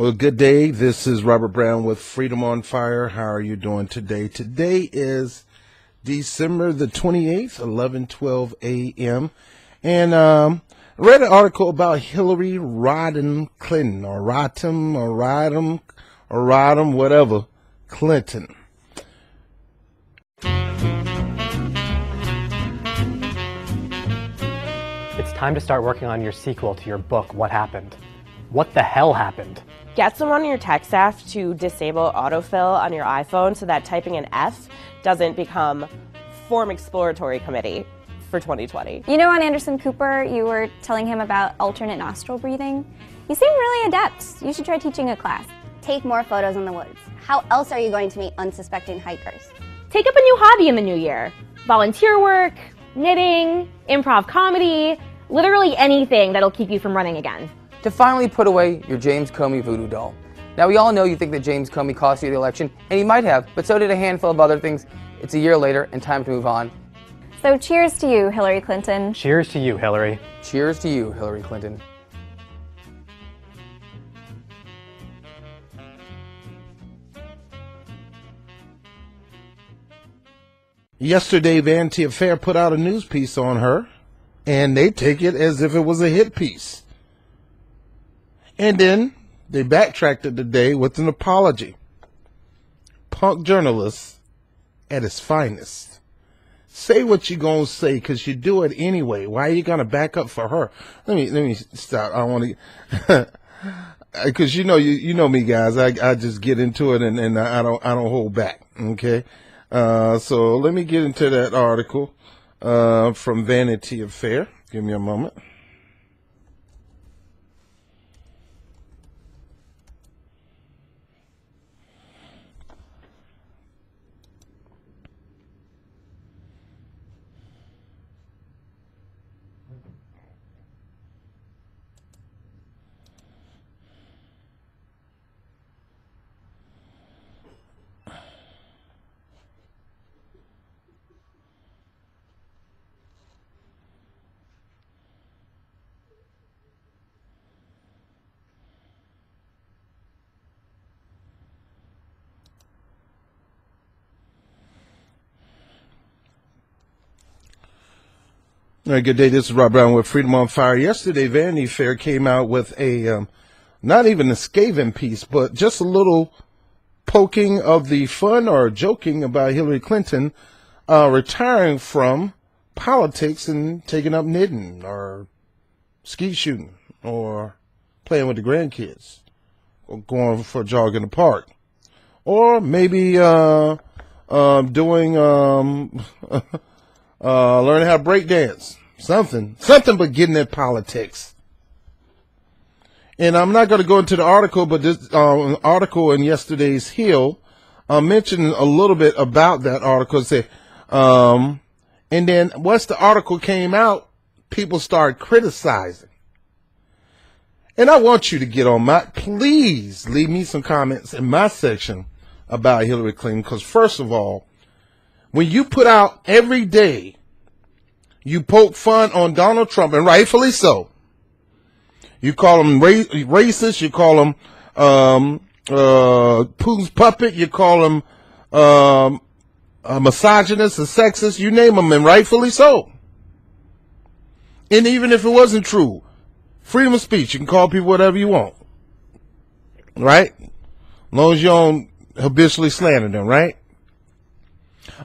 Well, good day. This is Robert Brown with Freedom on Fire. How are you doing today? Today is December the 28th, 11:12 a.m. And I read an article about Hillary Rodham Clinton, or Rodham, whatever, Clinton. It's time to start working on your sequel to your book, What Happened? What the hell happened? Get someone on your tech staff to disable autofill on your iPhone so that typing an F doesn't become Form Exploratory Committee for 2020. You know, on Anderson Cooper, you were telling him about alternate nostril breathing. You seem really adept. You should try teaching a class. Take more photos in the woods. How else are you going to meet unsuspecting hikers? Take up a new hobby in the new year. Volunteer work, knitting, improv comedy, literally anything that'll keep you from running again. To finally put away your James Comey voodoo doll. Now, we all know you think that James Comey cost you the election, and he might have, but so did a handful of other things. It's a year later, and time to move on. So cheers to you, Hillary Clinton. Cheers to you, Hillary. Cheers to you, Hillary Clinton. Yesterday, Vanity Fair put out a news piece on her, and they take it as if it was a hit piece. And then they backtracked it today with an apology. Punk journalist at his finest. Say what you gonna say, because you do it anyway. Why are you gonna back up for her? Let me stop. I want to, because you know me, guys. I just get into it and I don't hold back. Okay. So let me get into that article from Vanity Fair. Give me a moment. All right, good day. This is Rob Brown with Freedom on Fire. Yesterday, Vanity Fair came out with a, not even a scathing piece, but just a little poking of the fun or joking about Hillary Clinton retiring from politics and taking up knitting or skeet shooting or playing with the grandkids or going for a jog in the park or maybe doing learning how to break dance, something but getting in politics. And I'm not going to go into the article, but this article in yesterday's Hill mentioned a little bit about that article. And then once the article came out, people started criticizing. And I want you to get on please leave me some comments in my section about Hillary Clinton, because first of all, when you put out every day, you poke fun on Donald Trump, and rightfully so. You call him racist, you call him Putin's puppet, you call him a misogynist, a sexist, you name him, and rightfully so. And even if it wasn't true, freedom of speech, you can call people whatever you want. Right? As long as you don't habitually slander them, right?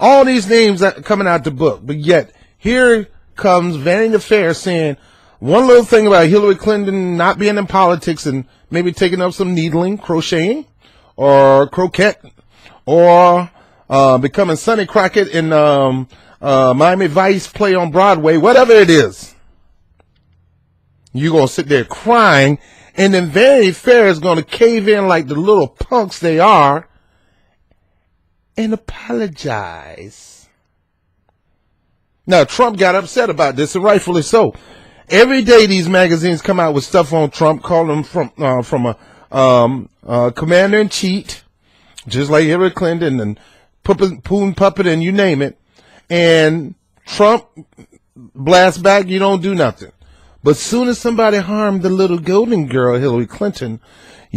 All these names are coming out the book, but yet here comes Vanity Fair saying one little thing about Hillary Clinton not being in politics and maybe taking up some needling, crocheting, or croquet, or becoming Sonny Crockett in Miami Vice play on Broadway, whatever it is. You're going to sit there crying, and then Vanity Fair is going to cave in like the little punks they are and apologize. Now, Trump got upset about this, and rightfully so. Every day these magazines come out with stuff on Trump, calling him from a commander-in-chief, just like Hillary Clinton and Putin puppet and you name it. And Trump blasts back, you don't do nothing. But soon as somebody harmed the little golden girl, Hillary Clinton,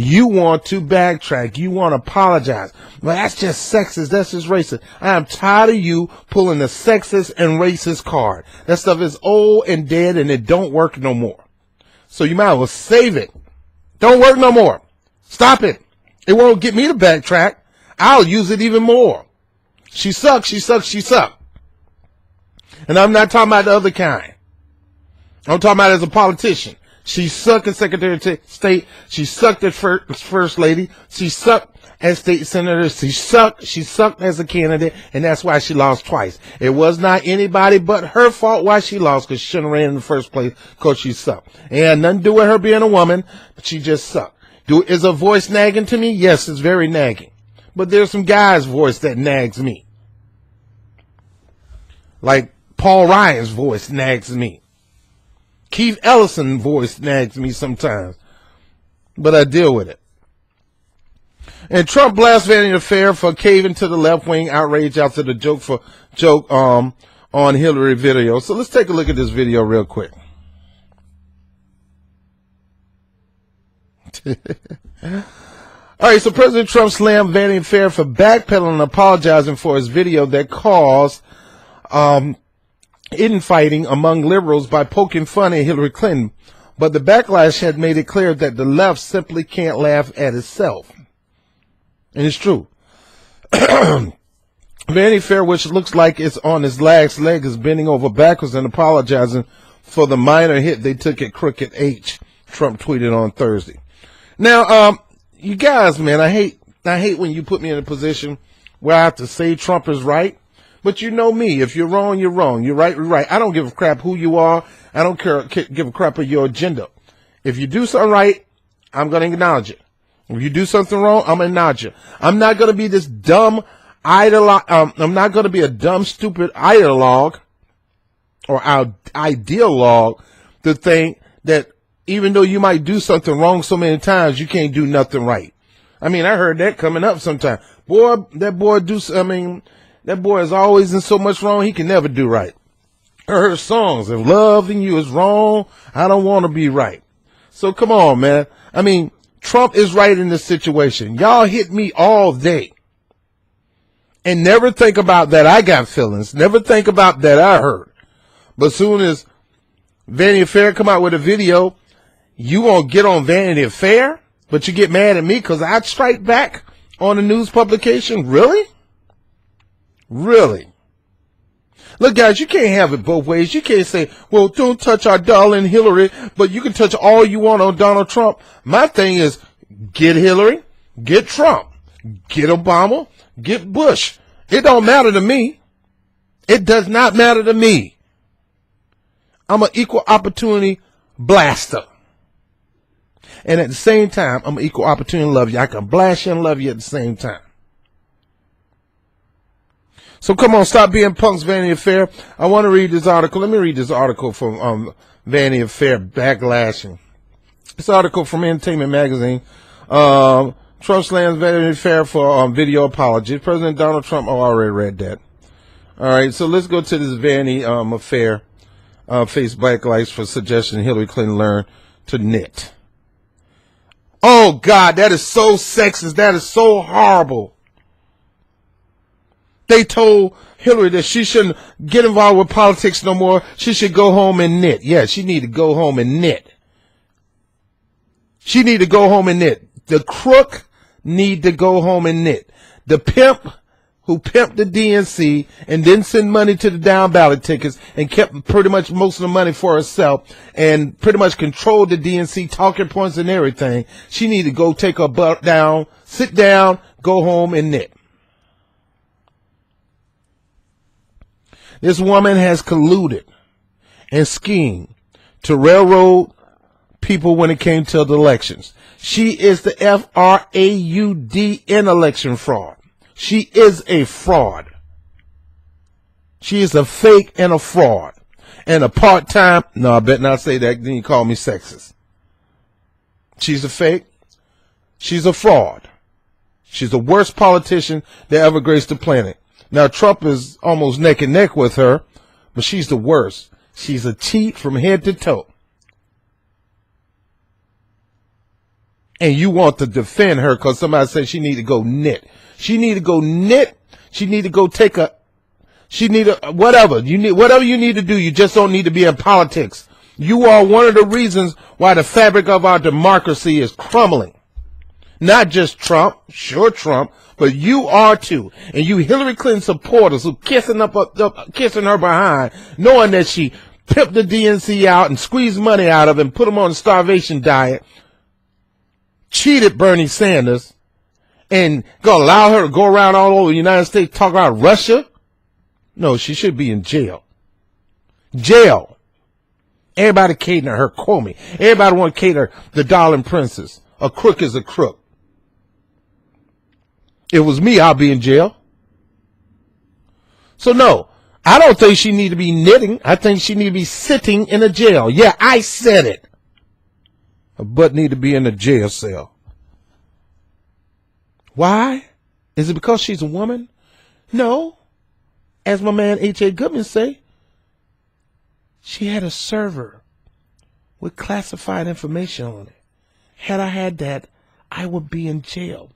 You want to backtrack. You want to apologize. Well, that's just sexist. That's just racist. I am tired of you pulling the sexist and racist card. That stuff is old and dead, and it don't work no more. So you might as well save it. Don't work no more. Stop it. It won't get me to backtrack. I'll use it even more. She sucks. She sucks. She sucks. And I'm not talking about the other kind. I'm talking about as a politician. She sucked as Secretary of State. She sucked as First Lady. She sucked as State Senator. She sucked as a candidate, and that's why she lost twice. It was not anybody but her fault why she lost, because she shouldn't have ran in the first place because she sucked. It had nothing to do with her being a woman, but she just sucked. Is her voice nagging to me? Yes, it's very nagging. But there's some guy's voice that nags me. Like Paul Ryan's voice nags me. Keith Ellison's voice nags me sometimes, but I deal with it. And Trump blasts Vanity Fair for caving to the left-wing outrage after the joke on Hillary video. So let's take a look at this video real quick. All right, so President Trump slammed Vanity Fair for backpedaling and apologizing for his video that caused infighting among liberals by poking fun at Hillary Clinton, but the backlash had made it clear that the left simply can't laugh at itself. And it's true. Vanity Fair, which looks like it's on its last leg, is bending over backwards and apologizing for the minor hit they took at Crooked H, Trump tweeted on Thursday. Now, you guys, man, I hate when you put me in a position where I have to say Trump is right. But you know me. If you're wrong, you're wrong. You're right, you're right. I don't give a crap who you are. I don't give a crap of your agenda. If you do something right, I'm going to acknowledge it. If you do something wrong, I'm going to acknowledge it. I'm not going to be this dumb I'm not going to be a dumb, stupid ideologue or ideologue to think that even though you might do something wrong so many times, you can't do nothing right. I mean, I heard that coming up sometime. Boy, that boy is always in so much wrong, he can never do right. I heard songs, if loving you is wrong, I don't want to be right. So come on, man. I mean, Trump is right in this situation. Y'all hit me all day. And never think about that I got feelings. Never think about that I hurt. But soon as Vanity Fair come out with a video, you won't get on Vanity Fair, but you get mad at me because I strike back on a news publication? Really? Really? Look, guys, you can't have it both ways. You can't say, well, don't touch our darling Hillary, but you can touch all you want on Donald Trump. My thing is, get Hillary, get Trump, get Obama, get Bush. It don't matter to me. It does not matter to me. I'm an equal opportunity blaster. And at the same time, I'm an equal opportunity love you. I can blast you and love you at the same time. So come on, stop being punks, Vanity Fair. I want to read this article. Let me read this article from Vanity Fair backlashing. This article from Entertainment Magazine. Trump slams Vanity Fair for video apology. President Donald Trump, I already read that. All right, so let's go to this Vanity Fair face backlash for suggesting Hillary Clinton learn to knit. Oh, God, that is so sexist. That is so horrible. They told Hillary that she shouldn't get involved with politics no more. She should go home and knit. Yeah, she need to go home and knit. She need to go home and knit. The crook need to go home and knit. The pimp who pimped the DNC and didn't send money to the down ballot tickets and kept pretty much most of the money for herself and pretty much controlled the DNC talking points and everything. She need to go take her butt down, sit down, go home and knit. This woman has colluded and schemed to railroad people when it came to the elections. She is the fraud in election fraud. She is a fraud. She is a fake and a fraud. And a part-time, no, I better not say that, then you call me sexist. She's a fake. She's a fraud. She's the worst politician that ever graced the planet. Now, Trump is almost neck and neck with her, but she's the worst. She's a cheat from head to toe. And you want to defend her because somebody said she need to go knit. She need to go knit. She need to go take a, she need a, whatever. Whatever you need to do. You just don't need to be in politics. You are one of the reasons why the fabric of our democracy is crumbling. Not just Trump, sure Trump, but you are too. And you Hillary Clinton supporters who kissing her behind, knowing that she pimped the DNC out and squeezed money out of it and put them on a starvation diet, cheated Bernie Sanders, and gonna allow her to go around all over the United States talking about Russia? No, she should be in jail. Jail. Everybody catering to her, Comey. Everybody want to cater the darling princess. A crook is a crook. If it was me, I'll be in jail. So no, I don't think she need to be knitting. I think she need to be sitting in a jail. Yeah, I said it. Her butt need to be in a jail cell. Why? Is it because she's a woman? No. As my man H.A. Goodman say, she had a server with classified information on it. Had I had that, I would be in jail.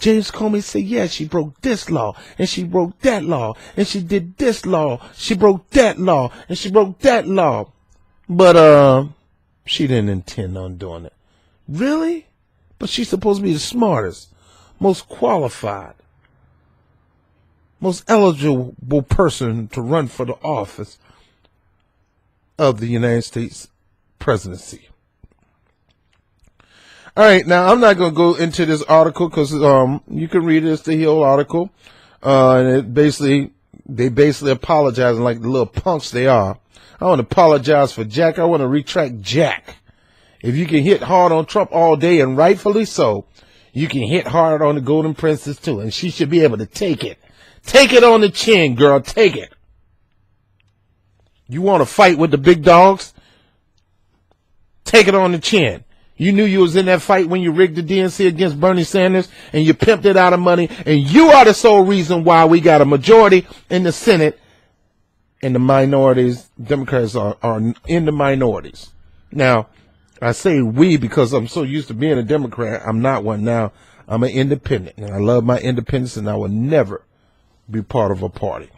James Comey said, yeah, she broke this law, and she broke that law, and she did this law, she broke that law, and she broke that law. But, she didn't intend on doing it. Really? But she's supposed to be the smartest, most qualified, most eligible person to run for the office of the United States presidency. All right, now I'm not going to go into this article because you can read it. It's the whole article, and they basically apologizing like the little punks they are. I want to apologize for Jack. I want to retract Jack. If you can hit hard on Trump all day, and rightfully so, you can hit hard on the Golden Princess too, and she should be able to take it. Take it on the chin, girl. Take it. You want to fight with the big dogs? Take it on the chin. You knew you was in that fight when you rigged the DNC against Bernie Sanders and you pimped it out of money, and you are the sole reason why we got a majority in the Senate and the minorities, Democrats are in the minorities. Now, I say we because I'm so used to being a Democrat. I'm not one now. I'm an independent, and I love my independence, and I will never be part of a party.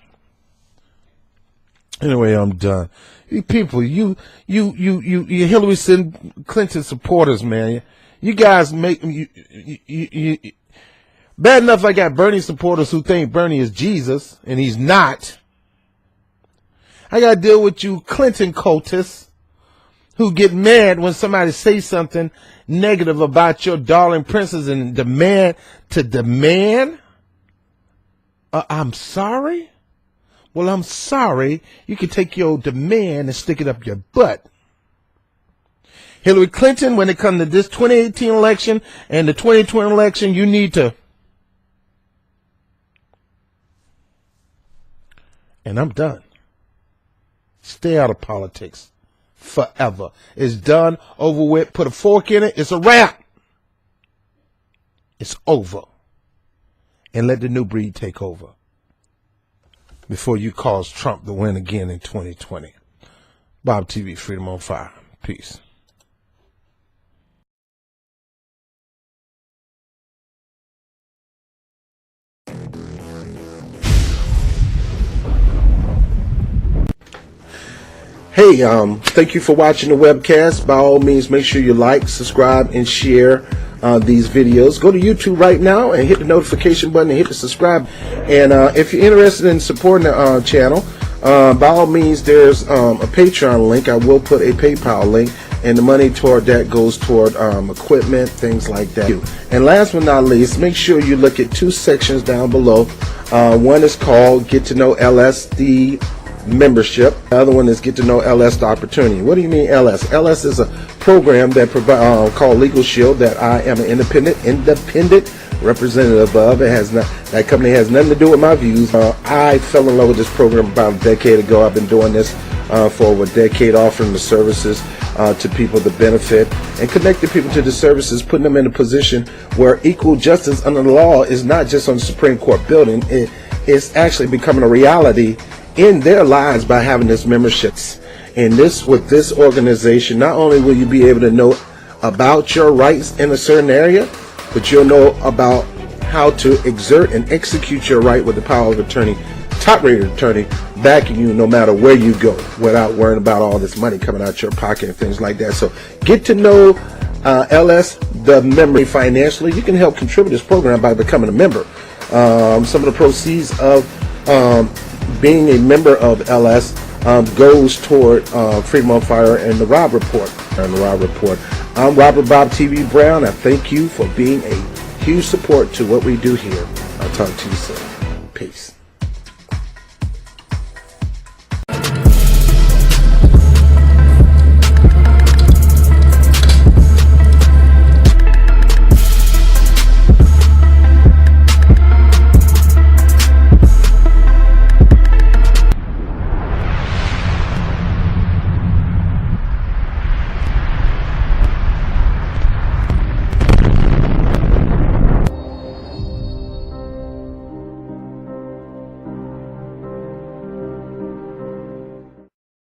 Anyway, I'm done. You people, you Hillary Clinton supporters, man. You guys make you bad enough. I got Bernie supporters who think Bernie is Jesus, and he's not. I got to deal with you Clinton cultists who get mad when somebody says something negative about your darling princess and demand. I'm sorry. Well, I'm sorry. You can take your demand and stick it up your butt. Hillary Clinton, when it comes to this 2018 election and the 2020 election, you need to. And I'm done. Stay out of politics forever. It's done, over with. Put a fork in it. It's a wrap. It's over. And let the new breed take over before you cause Trump to win again in 2020. BOBTV, Freedom on Fire. Peace. Hey, thank you for watching the webcast. By all means, make sure you like, subscribe, and share these videos. Go to YouTube right now and hit the notification button and hit the subscribe. And if you're interested in supporting the channel, by all means, there's a Patreon link. I will put a PayPal link, and the money toward that goes toward equipment, things like that. And last but not least, make sure you look at two sections down below. One is called Get to Know LS, the membership. The other one is Get to Know LS, the opportunity. What do you mean LS? LS is a program that called LegalShield that I am an independent representative of. It has not, that company has nothing to do with my views. I fell in love with this program about a decade ago. I've been doing this for over a decade, offering the services to people to benefit and connecting people to the services, putting them in a position where equal justice under the law is not just on the Supreme Court building. It's actually becoming a reality in their lives by having this memberships. And this, with this organization, not only will you be able to know about your rights in a certain area, but you'll know about how to exert and execute your right with the power of attorney, top-rated attorney, backing you no matter where you go, without worrying about all this money coming out your pocket and things like that. So get to know LS, the member, financially. You can help contribute to this program by becoming a member. Some of the proceeds of being a member of LS goes toward Freedom on Fire and the Rob Report. I'm Robert BOBTV Brown. I thank you for being a huge support to what we do here. I'll talk to you soon. Peace.